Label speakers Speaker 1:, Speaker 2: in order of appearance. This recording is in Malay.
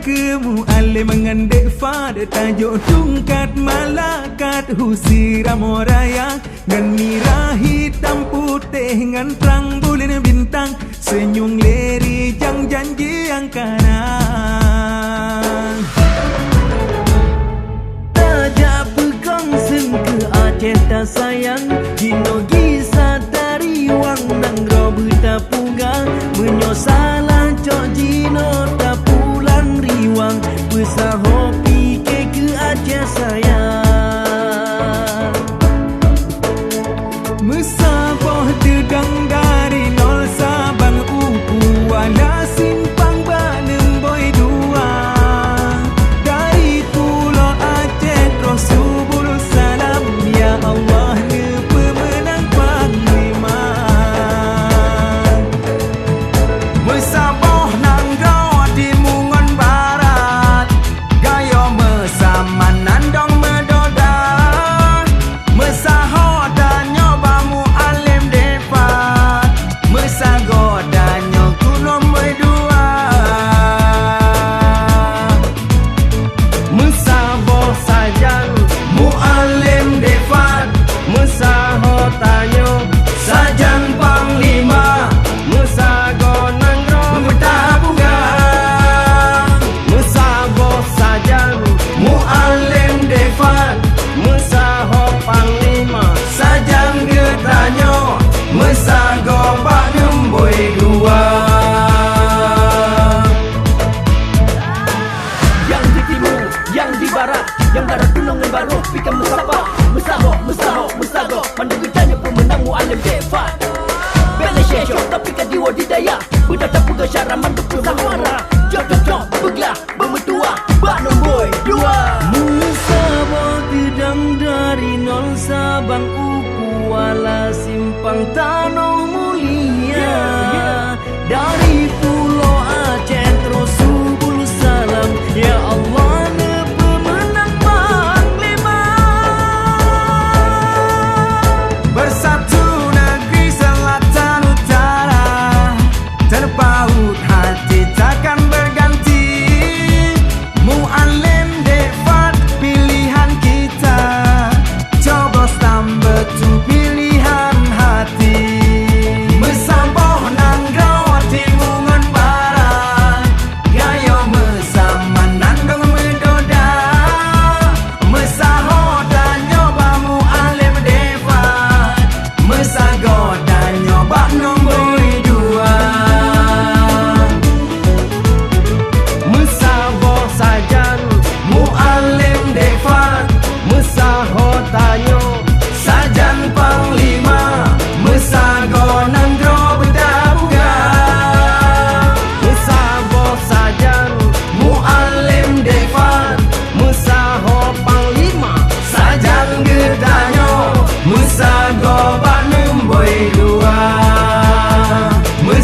Speaker 1: ke mu'allim mengandek fad tajuk tungkat malakat husi ramoraya ngan mira hitam putih ngan terang bulan bintang senyum leri jang janji yang kanan tajak pegang sen ke Aceh tak sayang Gino gisa dari wang nang robu tak pugang menyosalah cok Gino tak pulang riwang besar hopi ke Aceh sayang mesabah dedang dari nol Sabang uku wala simpang banem boy dua dari pulau Aceh terus subul salam ya Allah ne pemenang panglima mesabah nang gawa di Mungon Barat gayo mesaman nandong medodan mesaho dan nyoba mu'alim depat mesago dan nyokuno medua mesaboh sajan mu'alim depat mesaho tanyo sajan panglima mesago nangro bertabunga mesaboh sajan mu'alim depat mesaho panglima sajan getanyo mesago bagem boy dua yang di timur yang di barat yang barat tulungan baru pika musapa mesaho mesago mandu getanyo pemenang mu'alim depat bela syesho tapi kadiwa di daya berdata puga syara mandu pesawara jok beglah bermetua baknom boy dua musabo tidang dari nol Sabang uku wala simpang tanong